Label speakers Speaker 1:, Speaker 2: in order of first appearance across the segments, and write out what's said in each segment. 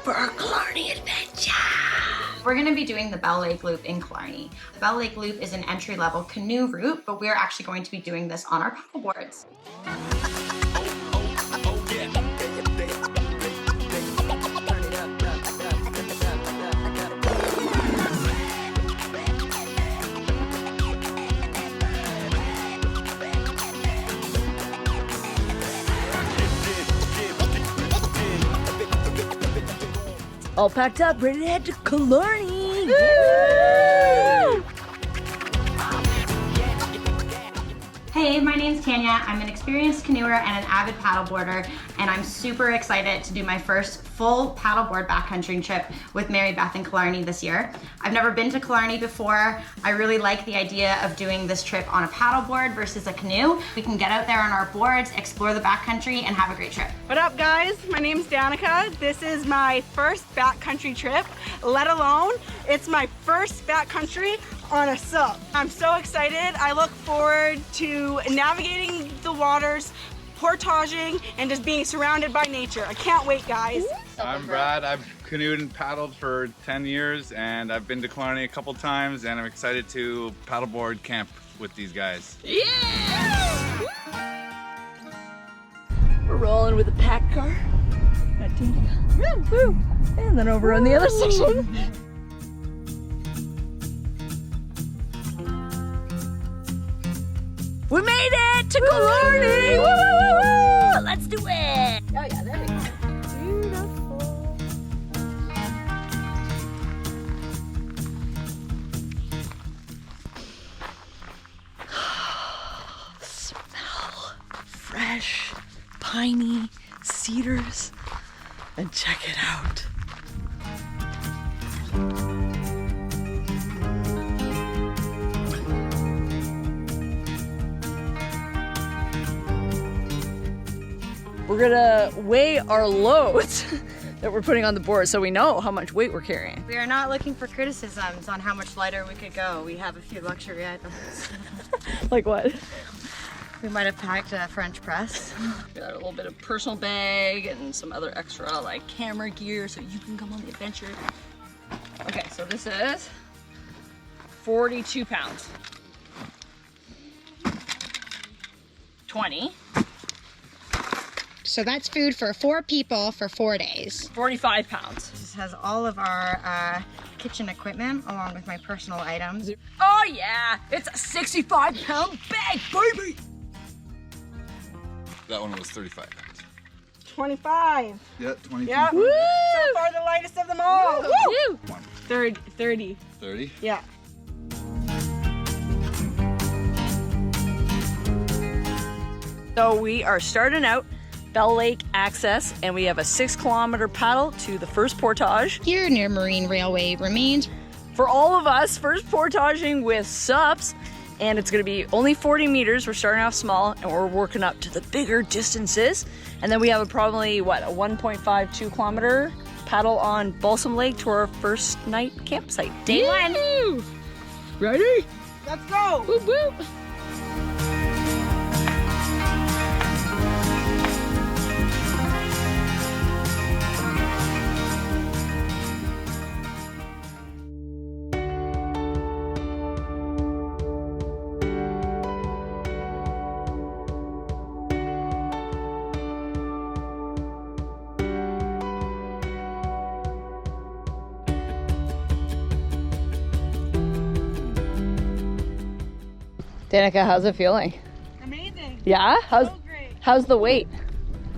Speaker 1: for our Killarney adventure.
Speaker 2: We're going to be doing the Bell Lake Loop in Killarney. The Bell Lake Loop is an entry-level canoe route, but we're actually going to be doing this on our paddle boards.
Speaker 1: All packed up, ready to head to Killarney.
Speaker 2: Hey, my name's Tanya. I'm an experienced canoeer and an avid paddleboarder, and I'm super excited to do my first full paddleboard backcountry trip with Marybeth in Killarney this year. I've never been to Killarney before. I really like the idea of doing this trip on a paddleboard versus a canoe. We can get out there on our boards, explore the backcountry, and have a great trip.
Speaker 3: What up, guys? My name's Danica. This is my first backcountry trip, let alone it's my first backcountry on a sub. I'm so excited. I look forward to navigating the waters, portaging, and just being surrounded by nature. I can't wait, guys.
Speaker 4: I'm Brad. I've canoed and paddled for 10 years, and I've been to Killarney a couple times, and I'm excited to paddleboard camp with these guys.
Speaker 1: Yeah! We're rolling with a pack car. Woo! And then over on the other section. We made it to Killarney! Woo, woo, woo, woo! Let's do it! Oh yeah, there we go. Beautiful. Smell fresh, piney cedars, and check it out. We're gonna weigh our loads that we're putting on the board so we know how much weight we're carrying.
Speaker 2: We are not looking for criticisms on how much lighter we could go. We have a few luxury items.
Speaker 1: Like what?
Speaker 2: We might have packed a French press.
Speaker 1: We got a little bit of personal bag and some other extra like camera gear so you can come on the adventure. Okay, so this is 42 pounds. 20.
Speaker 2: So that's food for 4 people for 4 days.
Speaker 1: 45 pounds.
Speaker 2: This has all of our kitchen equipment along with my personal items.
Speaker 1: Oh yeah, it's a 65-pound bag, baby!
Speaker 4: That one was 35 pounds.
Speaker 3: 25.
Speaker 4: Yeah, 22.
Speaker 3: Yep.
Speaker 1: Woo!
Speaker 3: So far the lightest of them all.
Speaker 1: Woo!
Speaker 3: 30.
Speaker 4: 30?
Speaker 3: Yeah.
Speaker 1: So we are starting out Bell Lake access, and we have a 6-kilometer paddle to the first portage.
Speaker 2: Here near Marine Railway remains.
Speaker 1: For all of us, first portaging with subs, and it's gonna be only 40 meters. We're starting off small, and we're working up to the bigger distances. And then we have probably, what, a 1.5, 2 kilometer paddle on Balsam Lake to our first night campsite. Day 1. Ready?
Speaker 3: Let's go.
Speaker 1: Whoop, whoop. Danica, how's it feeling?
Speaker 3: Amazing.
Speaker 1: Yeah?
Speaker 3: So great.
Speaker 1: How's the weight?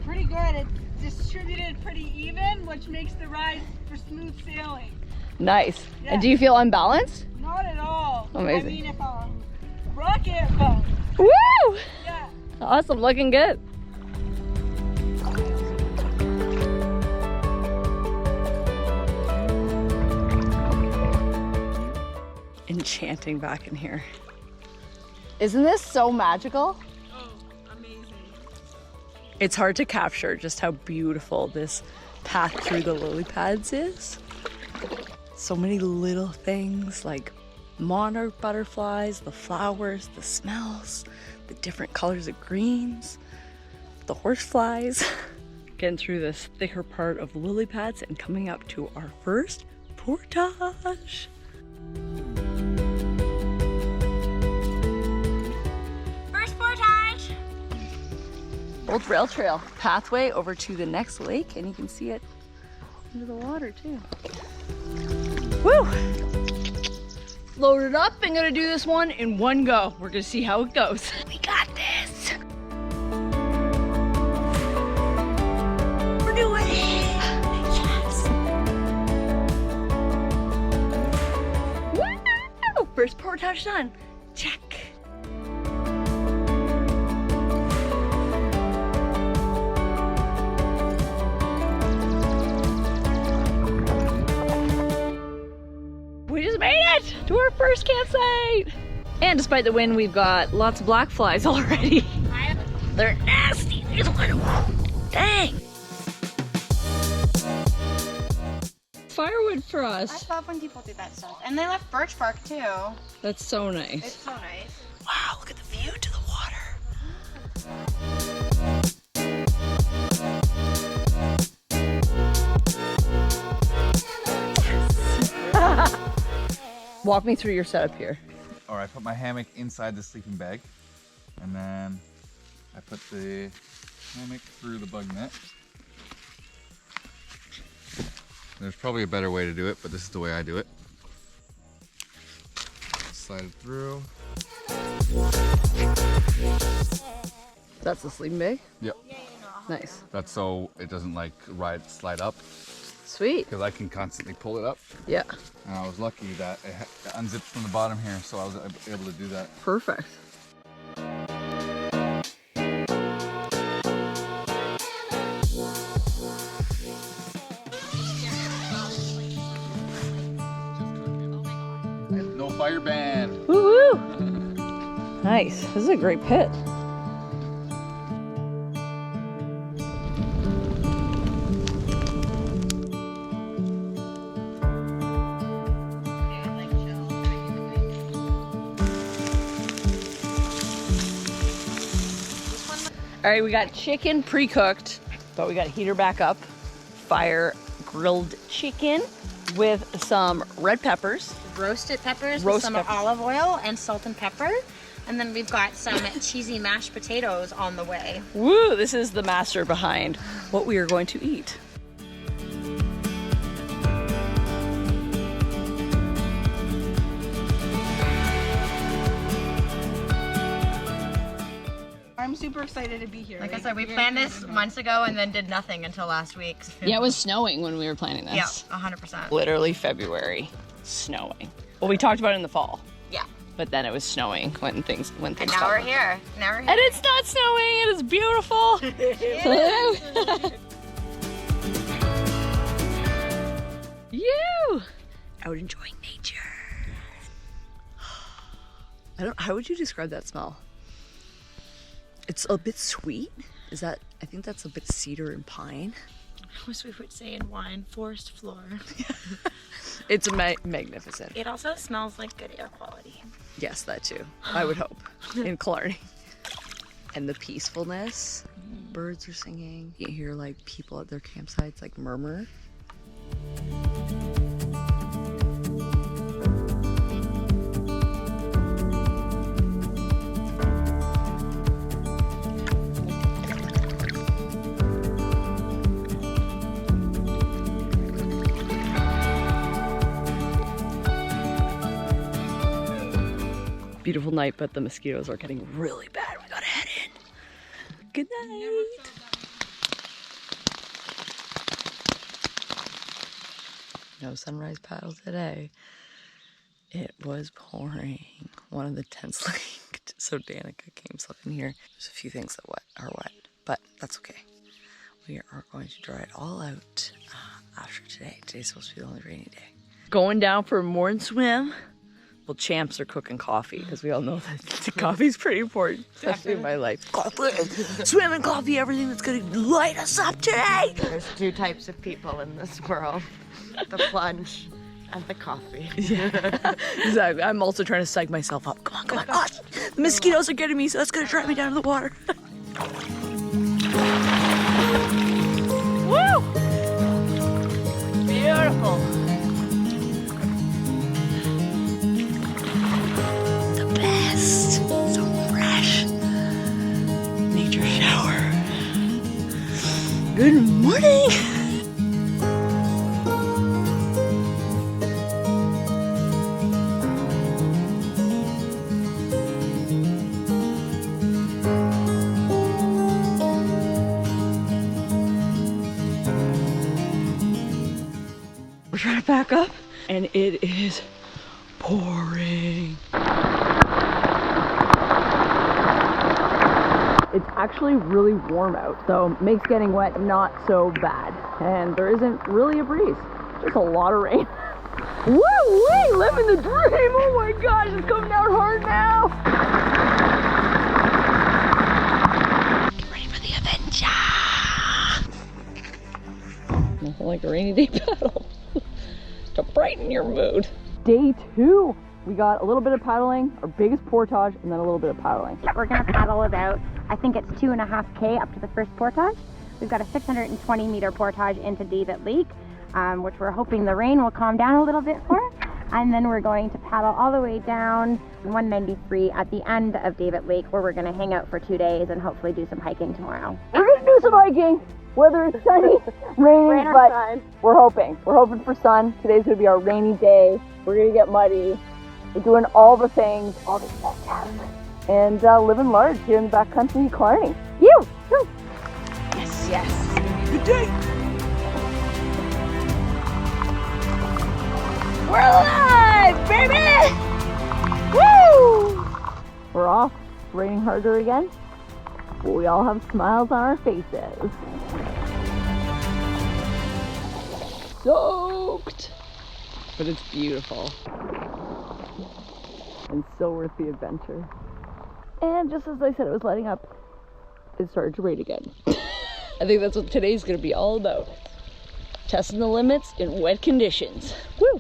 Speaker 3: Pretty good. It's distributed pretty even, which makes the ride for smooth sailing.
Speaker 1: Nice.
Speaker 3: Yeah.
Speaker 1: And do you feel unbalanced?
Speaker 3: Not at all.
Speaker 1: Amazing.
Speaker 3: I mean, if I'll rock it, but
Speaker 1: Woo!
Speaker 3: yeah.
Speaker 1: Awesome, looking good. Enchanting back in here. Isn't this so magical?
Speaker 3: Oh, amazing.
Speaker 1: It's hard to capture just how beautiful this path through the lily pads is. So many little things like monarch butterflies, the flowers, the smells, the different colors of greens, the horseflies. Getting through this thicker part of lily pads and coming up to our first portage.
Speaker 2: First portage!
Speaker 1: Old rail trail pathway over to the next lake, and you can see it under the water too. Woo! Loaded up and gonna do this one in one go. We're gonna see how it goes. We got this! We're doing it! Yes! Woo! First portage done. Check. We just made it to our first campsite. And despite the wind, we've got lots of black flies already. They're nasty. There's one. Dang. Firewood for us.
Speaker 2: I love when people do that stuff. And they left birch bark too.
Speaker 1: That's so nice.
Speaker 2: It's so nice.
Speaker 1: Wow, look at the view to the water. Walk me through your setup here.
Speaker 4: All right, I put my hammock inside the sleeping bag, and then I put the hammock through the bug net. There's probably a better way to do it, but this is the way I do it. Slide it through.
Speaker 1: That's the sleeping bag?
Speaker 4: Yep.
Speaker 1: Nice.
Speaker 4: That's so it doesn't like slide up,
Speaker 1: Sweet.
Speaker 4: because I can constantly pull it up.
Speaker 1: Yeah.
Speaker 4: And I was lucky that it unzipped from the bottom here, so I was able to do that.
Speaker 1: Perfect.
Speaker 4: No fire ban.
Speaker 1: Woo woo! Nice. This is a great pit. All right, we got chicken pre-cooked, but we got a heater back up. Fire grilled chicken with some red peppers.
Speaker 2: Roasted peppers
Speaker 1: Roast
Speaker 2: with some
Speaker 1: peppers.
Speaker 2: olive oil and salt and pepper. And then we've got some cheesy mashed potatoes on the way.
Speaker 1: Woo, this is the master behind what we are going to eat.
Speaker 3: I'm super excited to be here.
Speaker 2: Like I said, we planned this months ago and then did nothing until last week.
Speaker 1: Yeah, it was snowing when we were planning this.
Speaker 2: Yeah, 100%.
Speaker 1: Literally February, snowing. Well, we talked about it in the fall,
Speaker 2: Yeah.
Speaker 1: but then it was snowing when things
Speaker 2: And now
Speaker 1: stopped.
Speaker 2: we're here. Now we're here.
Speaker 1: And it's not snowing, it is beautiful. You out enjoying nature. How would you describe that smell? It's a bit sweet. Is that, I think that's a bit cedar and pine.
Speaker 2: As we would say in wine, forest floor.
Speaker 1: It's magnificent.
Speaker 2: It also smells like good air quality.
Speaker 1: Yes, that too. I would hope. In Killarney. And the peacefulness. Birds are singing. You hear like people at their campsites like murmur. Beautiful night, but the mosquitoes are getting really bad. We gotta head in. Good night. No sunrise paddle today. It was pouring. One of the tents leaked, so Danica came slept in here. There's a few things that are wet, but that's okay. We are going to dry it all out after today. Today's supposed to be the only rainy day. Going down for a morning swim. Well, champs are cooking coffee because we all know that coffee's pretty important, especially in my life. Coffee, swim and coffee, everything that's gonna light us up today.
Speaker 5: There's two types of people in this world, the plunge and the coffee.
Speaker 1: Yeah, exactly. I'm also trying to psych myself up. Come on, come on. Oh, the mosquitoes are getting me, so that's gonna drive me down to the water. beautiful. The best. So fresh. Nature shower. Good morning. We're trying to back up and it is pouring. It's actually really warm out, so makes getting wet not so bad. And there isn't really a breeze, just a lot of rain. Woo-wee, living the dream. Oh my gosh, it's coming down hard now. Get ready for the adventure. Nothing like a rainy day paddle to brighten your mood. Day 2. We got a little bit of paddling, our biggest portage, and then a little bit of paddling.
Speaker 2: We're gonna paddle about, I think it's 2.5K up to the first portage. We've got a 620 meter portage into David Lake, which we're hoping the rain will calm down a little bit for. And then we're going to paddle all the way down 193 at the end of David Lake, where we're gonna hang out for 2 days and hopefully do some hiking tomorrow.
Speaker 1: We're gonna do some hiking, whether it's sunny, rainy, but we're hoping. We're hoping for sun. Today's gonna be our rainy day. We're gonna get muddy. We're doing all the things, all the stuff, and living large here in the backcountry, Killarney. You! Yes, yes. Good day. We're alive, baby! Woo! We're off. It's raining harder again, but we all have smiles on our faces. Soaked, but it's beautiful. And so worth the adventure. And just as I said it was letting up, it started to rain again. I think that's what today's gonna be all about. Testing the limits in wet conditions. Woo!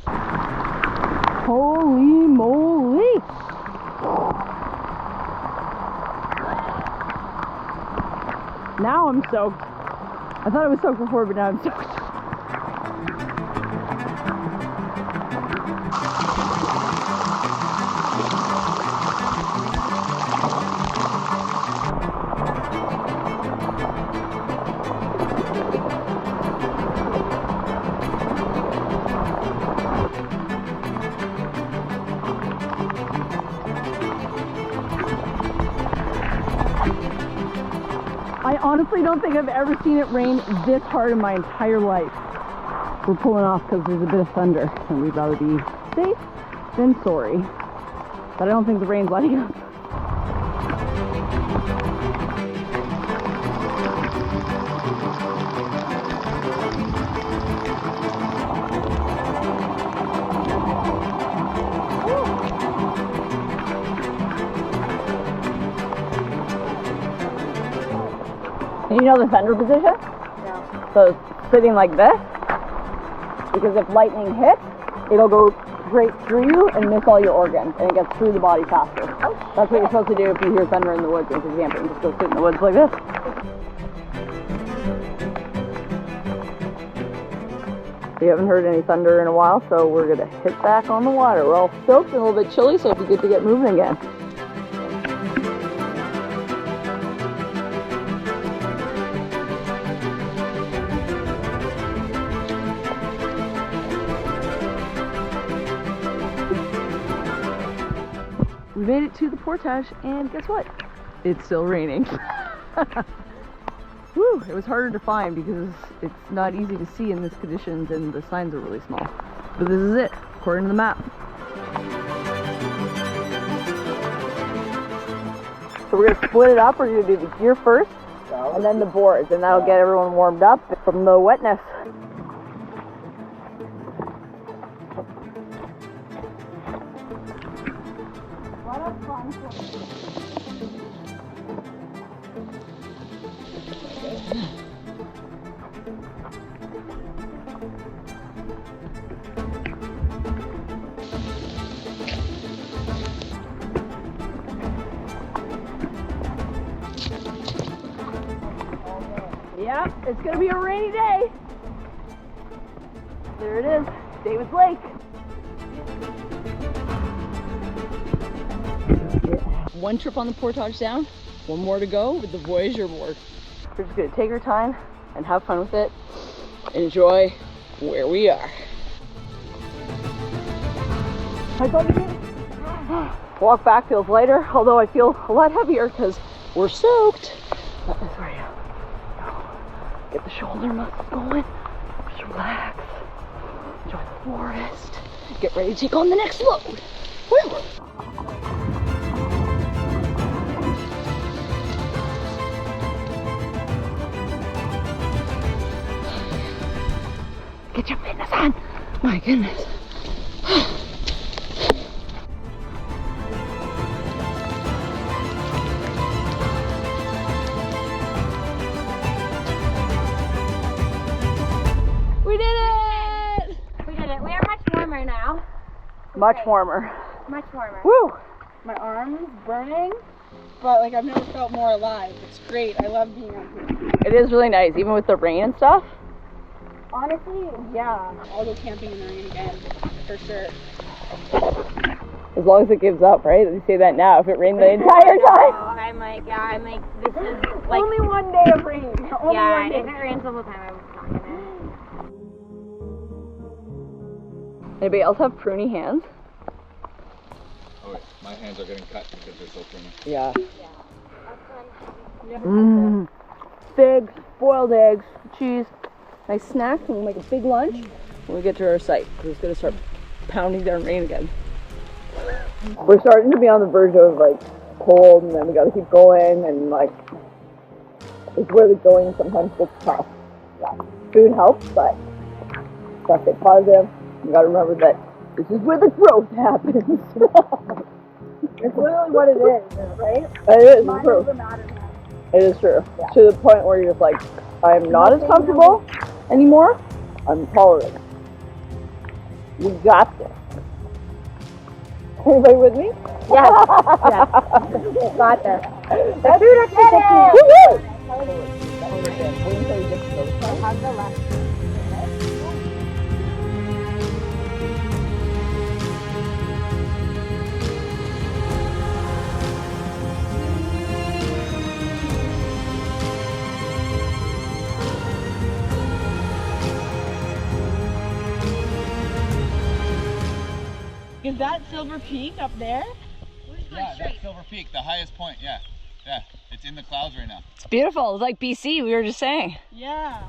Speaker 1: Holy moly! Now I'm soaked. I thought I was soaked before, but now I'm soaked. I honestly don't think I've ever seen it rain this hard in my entire life. We're pulling off because there's a bit of thunder and we'd rather be safe than sorry. But I don't think the rain's letting up. You know the fender position? Yeah. So it's sitting like this, because if lightning hits, it'll go straight through you and miss all your organs, and it gets through the body faster. Oh. That's what you're supposed to do if you hear thunder in the woods. As an example, you just go sit in the woods like this. We haven't heard any thunder in a while, so we're gonna hit back on the water. We're all soaked and a little bit chilly, so it'll be good to get moving again. We made it to the portage, and guess what? It's still raining. Whew, it was harder to find because it's not easy to see in these conditions and the signs are really small. But this is it, according to the map. So we're gonna split it up. We're gonna do the gear first, and then the boards, and that'll get everyone warmed up from the wetness. Yep, it's gonna be a rainy day. There it is, David's Lake. One trip on the portage down, one more to go with the Voyager board. We're just gonna take our time and have fun with it and enjoy where we are. Walk back feels lighter, although I feel a lot heavier because we're soaked. But that's where you get the shoulder muscles going, just relax, enjoy the forest, get ready to take on the next load. Woo! Get your fitness on! My goodness. We did it!
Speaker 2: We did it. We are much warmer now.
Speaker 1: Much warmer.
Speaker 2: Much warmer.
Speaker 1: Woo!
Speaker 3: My arm's burning, but like I've never felt more alive. It's great. I love being out here.
Speaker 1: It is really nice, even with the rain and stuff.
Speaker 3: Honestly, yeah. I'll go camping in the rain again, for sure.
Speaker 1: As long as it gives up, right? They say that now. If it rained the entire time.
Speaker 2: I'm like, this is like.
Speaker 3: Only one day of rain. Only
Speaker 2: Yeah,
Speaker 3: one day.
Speaker 2: if it rains the whole time, I'm not gonna.
Speaker 1: Anybody else have pruny hands?
Speaker 4: Oh wait, my hands are getting cut because they're so pruny.
Speaker 1: Yeah. Figs, boiled eggs, cheese, nice snack, and we'll make a big lunch when we get to our site. Because it's going to start pounding down rain again. We're starting to be on the verge of like cold, and then we got to keep going, and like it's where the going sometimes gets tough. Yeah. Food helps, but gotta stay positive. You got to remember that this is where the growth happens.
Speaker 3: It's literally what it is, right?
Speaker 1: It is
Speaker 3: Mine
Speaker 1: true.
Speaker 3: doesn't matter now.
Speaker 1: It is true. Yeah. To the point where you're just like, I'm not as comfortable anymore. I'm tolerating. We got this. Everybody with me?
Speaker 2: Yes. Yeah. Got this.
Speaker 1: That's
Speaker 2: food is ready!
Speaker 1: Woo-hoo!
Speaker 2: How's the left?
Speaker 3: Is that Silver Peak up there?
Speaker 4: Yeah, that's Silver Peak, the highest point, yeah. Yeah, it's in the clouds right now.
Speaker 1: It's beautiful. It's like BC, we were just saying.
Speaker 3: Yeah.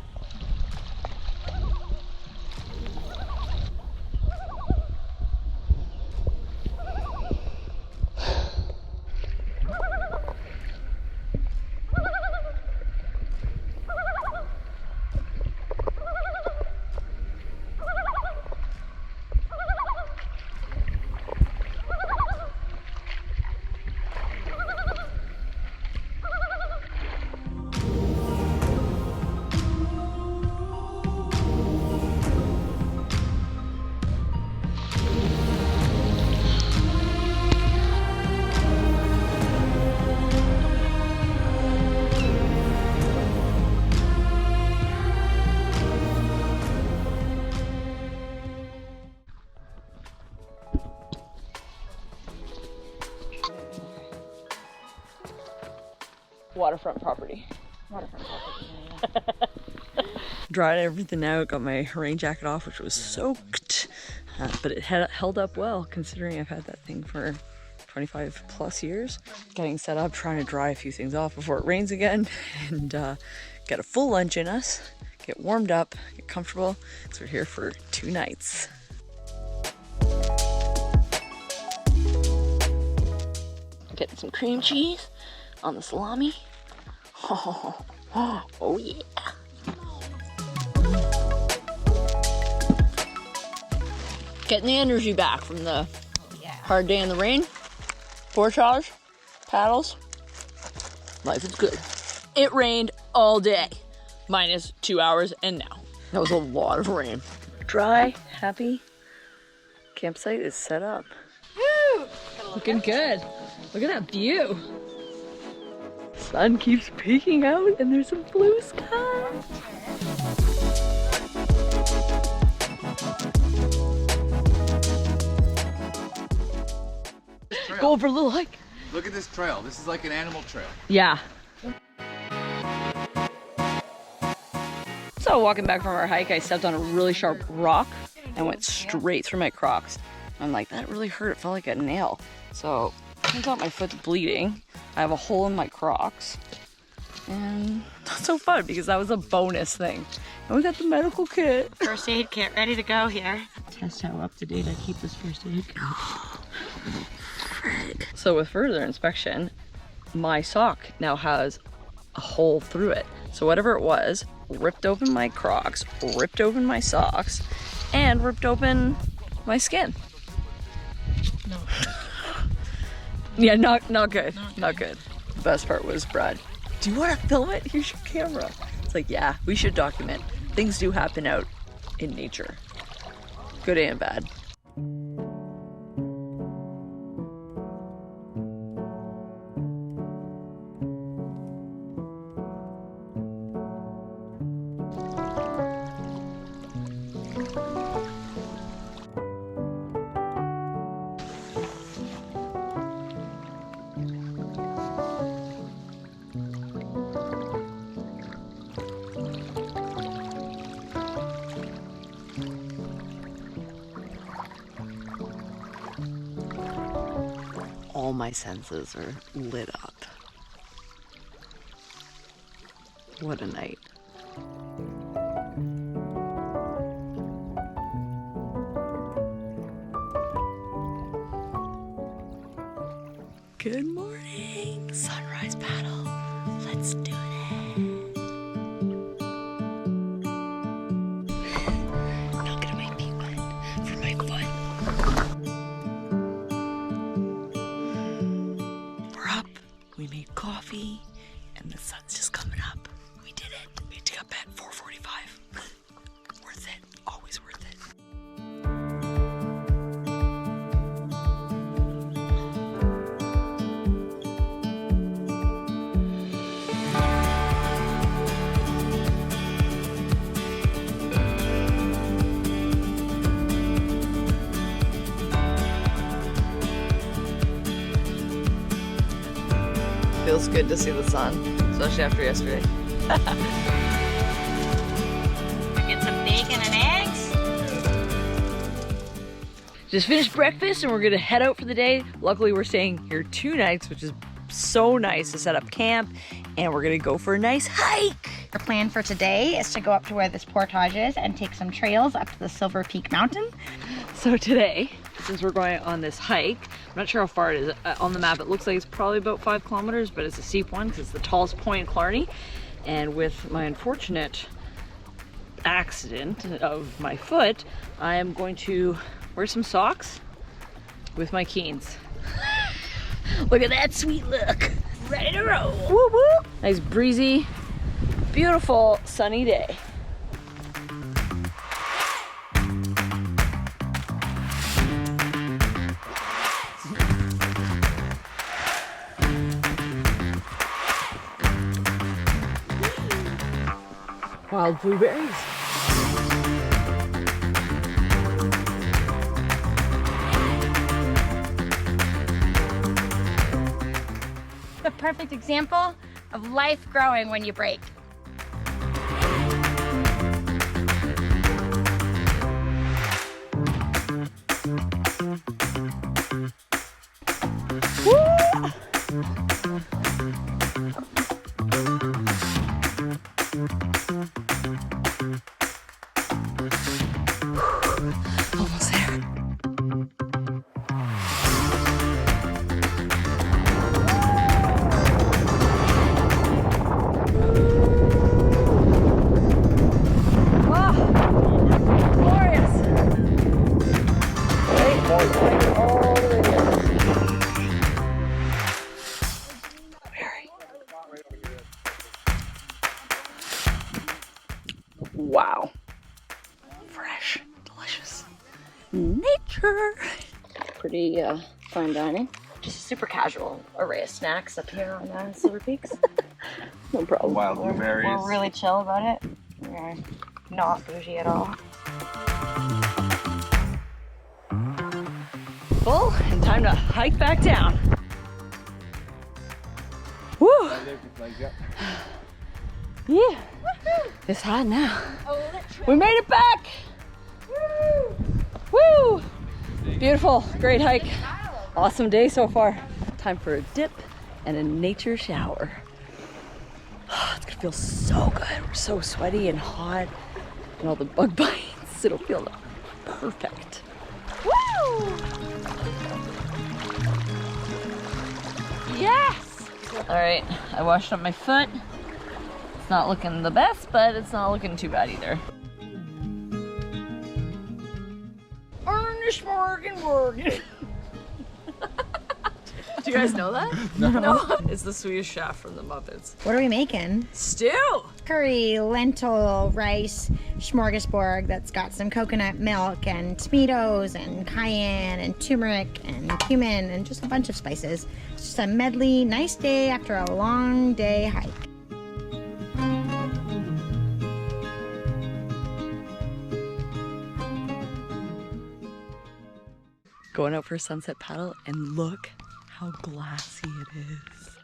Speaker 1: Waterfront property. Dried everything out, got my rain jacket off, which was soaked, but it held up well considering I've had that thing for 25 plus years. Getting set up, trying to dry a few things off before it rains again, and get a full lunch in us, get warmed up, get comfortable, because we're here for 2 nights. Getting some cream cheese on the salami. Oh yeah. Getting the energy back from the hard day in the rain. Portage, paddles. Life is good. It rained all day, minus 2 hours, and now. That was a lot of rain. Dry, happy. Campsite is set up. Woo! Looking good. Look at that view. Sun keeps peeking out and there's some blue sky. Go for a little hike.
Speaker 4: Look at this trail. This is like an animal trail.
Speaker 1: Yeah. So walking back from our hike, I stepped on a really sharp rock and went straight through my Crocs. I'm like, that really hurt. It felt like a nail. So turns out my foot's bleeding. I have a hole in my Crocs. And not so fun because that was a bonus thing. And we got the medical kit.
Speaker 2: First aid kit ready to go here.
Speaker 1: Test how up to date I keep this first aid kit. So with further inspection, my sock now has a hole through it. So whatever it was, ripped open my Crocs, ripped open my socks, and ripped open my skin.
Speaker 5: No.
Speaker 1: Yeah, not good. Not good. The best part was Brad, do you want to film it? Here's your camera. It's like, yeah, we should document. Things do happen out in nature. Good and bad. All my senses are lit up. What a night. Good morning, sunrise paddle. Let's do it. Not gonna make me wet for my foot. We made coffee, and the sun's just coming up. We did it. We took up at 4:45. Worth it. Always worth it. Feels good to see the sun, especially after yesterday.
Speaker 2: Get some bacon and eggs.
Speaker 1: Just finished breakfast and we're gonna head out for the day. Luckily we're staying here 2 nights, which is so nice to set up camp, and we're gonna go for a nice hike.
Speaker 2: Our plan for today is to go up to where this portage is and take some trails up to the Silver Peak Mountain.
Speaker 1: So today, since we're going on this hike, I'm not sure how far it is on the map. It looks like it's probably about 5 kilometers, but it's a steep one because it's the tallest point in Killarney. And with my unfortunate accident of my foot, I am going to wear some socks with my Keens. Look at that sweet look. Ready to roll. Woo woo. Nice breezy, beautiful sunny day. Wild blueberries.
Speaker 2: The perfect example of life growing when you break.
Speaker 1: Almost there. Wow. Fresh, delicious. Nature. Pretty fine dining. Just a super casual array of snacks up here on Silver Peaks. No problem.
Speaker 4: Wild blueberries.
Speaker 2: We're really chill about it. We're not bougie at all.
Speaker 1: full and time to hike back down. Woo! Yeah, it's hot now. We made it back! Woo! Beautiful, great hike. Awesome day so far. Time for a dip and a nature shower. It's gonna feel so good. We're so sweaty and hot and all the bug bites. It'll feel perfect. Woo! Yes! All right, I washed up my foot. It's not looking the best, but it's not looking too bad either. Morgan. Do you guys know that? No. It's the Swedish chef from the Muppets.
Speaker 6: What are we making?
Speaker 1: Stew!
Speaker 6: Curry, lentil, rice, smorgasbord that's got some coconut milk and tomatoes and cayenne and turmeric and cumin and just a bunch of spices. It's just a medley, nice day after a long day hike.
Speaker 1: Going out for a sunset paddle and look how glassy it is.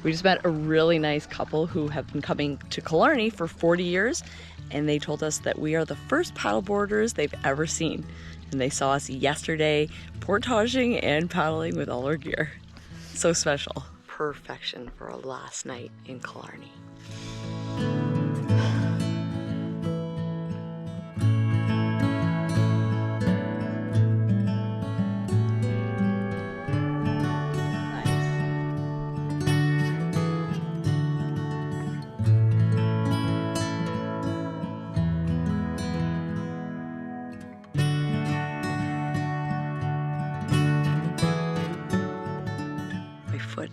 Speaker 1: We just met a really nice couple who have been coming to Killarney for 40 years, and they told us that we are the first paddleboarders they've ever seen. And they saw us yesterday portaging and paddling with all our gear. So special. Perfection for a last night in Killarney.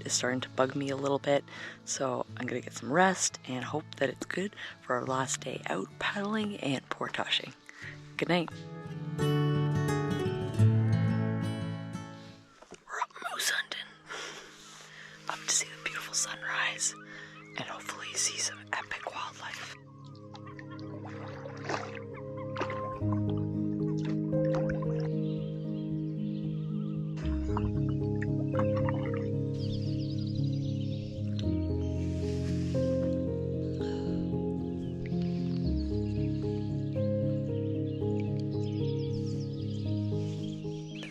Speaker 1: Is starting to bug me a little bit, so I'm gonna get some rest and hope that it's good for our last day out paddling and portaging. Good night. We're up Moose hunting, up to see the beautiful sunrise and hopefully see some epic wildlife.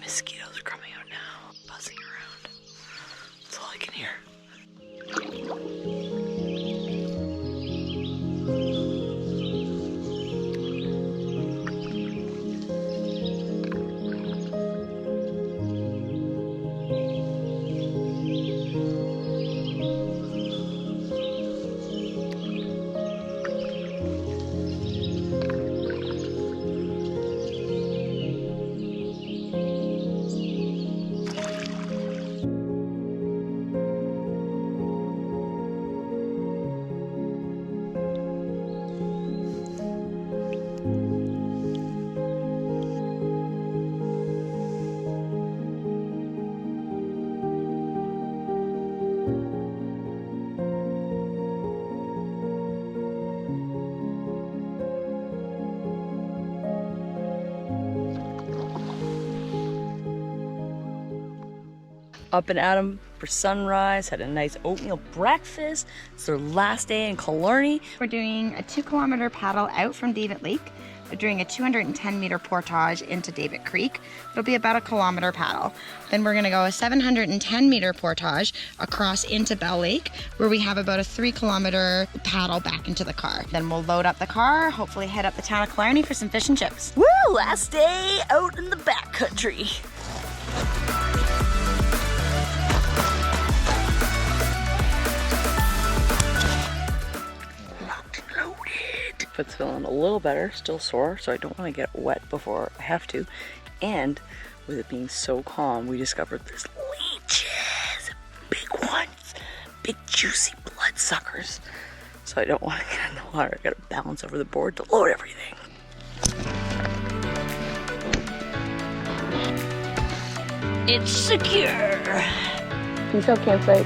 Speaker 1: Mosquitoes are coming out now, buzzing around. That's all I can hear. Up and at 'em for sunrise, had a nice oatmeal breakfast. It's their last day in Killarney.
Speaker 2: We're doing a 2-kilometer paddle out from David Lake. We're doing a 210-meter portage into David Creek. It'll be about a kilometer paddle. Then we're gonna go a 710-meter portage across into Bell Lake, where we have about a 3-kilometer paddle back into the car. Then we'll load up the car, hopefully head up the town of Killarney for some fish and chips.
Speaker 1: Woo! Last day out in the backcountry. Foot's feeling a little better, still sore, so I don't want to get wet before I have to. And with it being so calm, we discovered there's leeches, big ones, big juicy blood suckers. So I don't want to get in the water. I gotta balance over the board to load everything. It's secure. Peace out, campsite.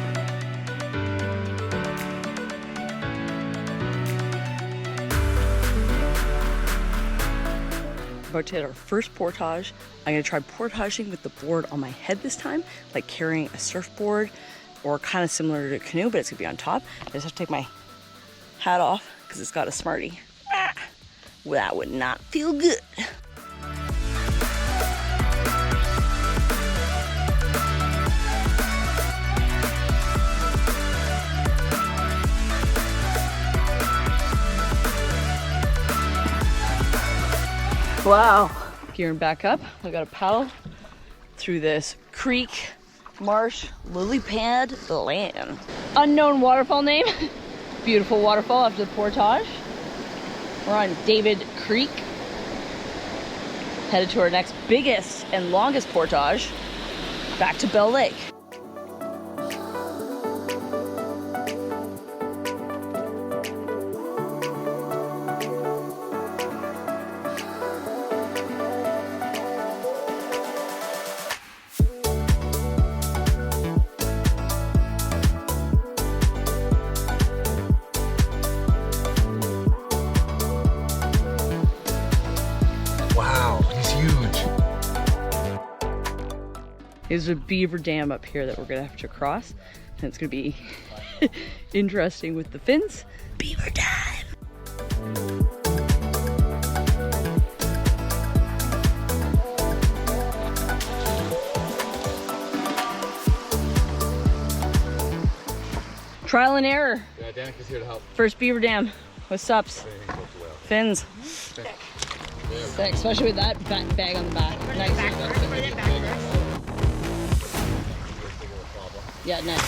Speaker 1: About to hit our first portage. I'm gonna try portaging with the board on my head this time, like carrying a surfboard or kind of similar to a canoe, but it's gonna be on top. I just have to take my hat off because it's got a Smartie. Ah, well, that would not feel good. Wow. Gearing back up. I got a paddle through this creek, marsh, lily pad land. Unknown waterfall name. Beautiful waterfall after the portage. We're on David Creek. Headed to our next biggest and longest portage, back to Bell Lake. There's a beaver dam up here that we're gonna have to cross, and it's gonna be interesting with the fins. Beaver time! Trial and error.
Speaker 4: Yeah, Danica's here to help.
Speaker 1: First beaver dam. What's ups? Fins. Sick, especially with that bag on the back. Nice. Yeah, nice.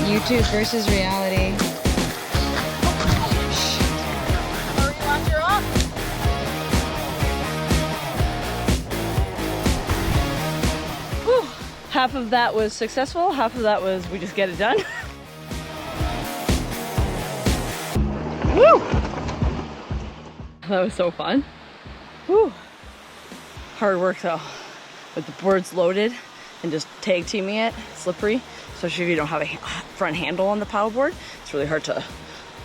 Speaker 6: YouTube versus reality.
Speaker 1: Whew. Half of that was successful, half of that was we just get it done. Woo! That was so fun. Woo! Hard work though, with the boards loaded and just tag teaming it, slippery, especially if you don't have a front handle on the paddleboard. It's really hard to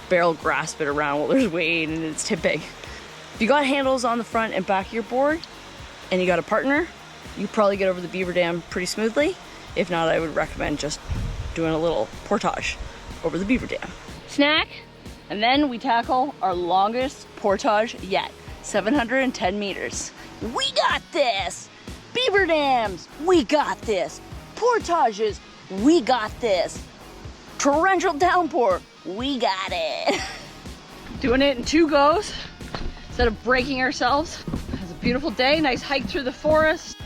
Speaker 1: barrel grasp it around while there's weight and it's tipping. If you got handles on the front and back of your board and you got a partner, you probably get over the beaver dam pretty smoothly. If not, I would recommend just doing a little portage over the beaver dam. Snack, and then we tackle our longest portage yet, 710 meters. We got this! Beaver dams, we got this! Portages, we got this! Torrential downpour, we got it! Doing it in 2 goes instead of breaking ourselves. It's a beautiful day, nice hike through the forest.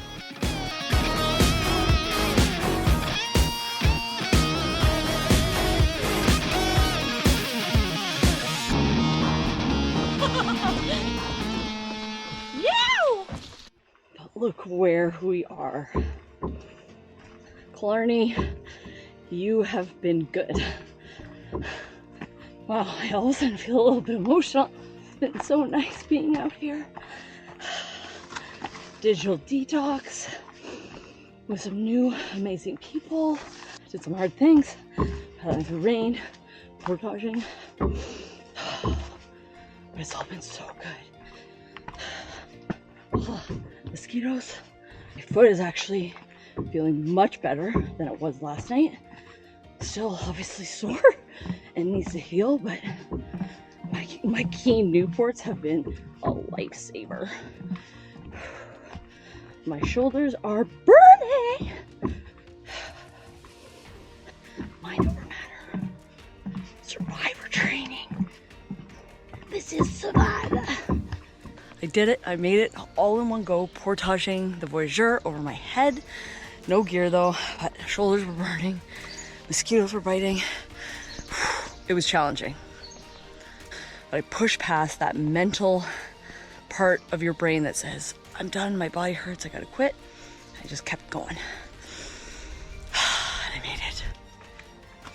Speaker 1: Look where we are. Killarney, you have been good. Wow, I all of a sudden feel a little bit emotional. It's been so nice being out here. Digital detox with some new amazing people. Did some hard things. Paddling through rain, portaging. But it's all been so good. Mosquitoes. My foot is actually feeling much better than it was last night. Still obviously sore and needs to heal, but my Keen Newports have been a lifesaver. My shoulders are burning. Mind over matter. Survivor training. This is Survivor. I did it, I made it all in one go, portaging the Voyageur over my head. No gear though, but shoulders were burning, mosquitoes were biting. It was challenging. But I pushed past that mental part of your brain that says, I'm done, my body hurts, I gotta quit. I just kept going. I made it.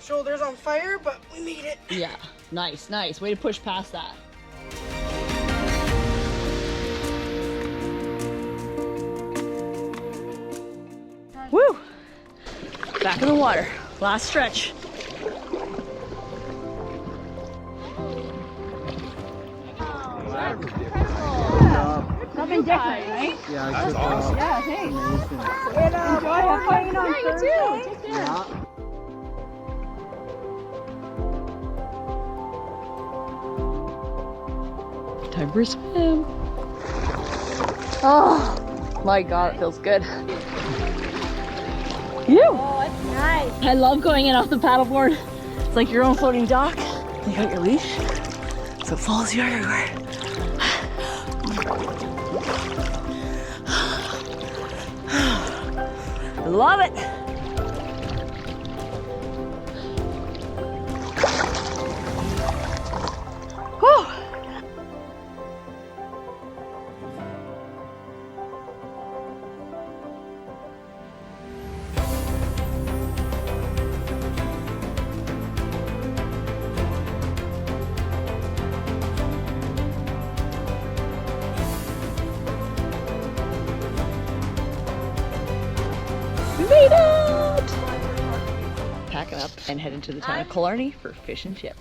Speaker 3: shoulders on fire, but we made it.
Speaker 1: Yeah, nice, nice. Way to push past that. Woo! Back in the water. Last stretch. Nothing different, right?
Speaker 7: Yeah, that's awesome.
Speaker 1: Yeah, thanks.
Speaker 3: And enjoy have fun on Thursday.
Speaker 7: Yeah.
Speaker 1: Time for a swim. Oh my god, it feels good.
Speaker 6: Oh, it's nice.
Speaker 1: I love going in off the paddleboard. It's like your own floating dock. You got your leash, so it follows you everywhere. Love it. Whew. We made it! Packing up and heading to the town of Killarney for fish and chips.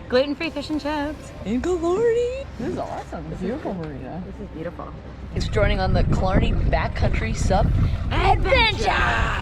Speaker 2: Gluten-free fish and chips.
Speaker 1: In Killarney! This is awesome. It's a beautiful marina.
Speaker 2: This is beautiful.
Speaker 1: It's joining on the Killarney Backcountry Sub Adventure!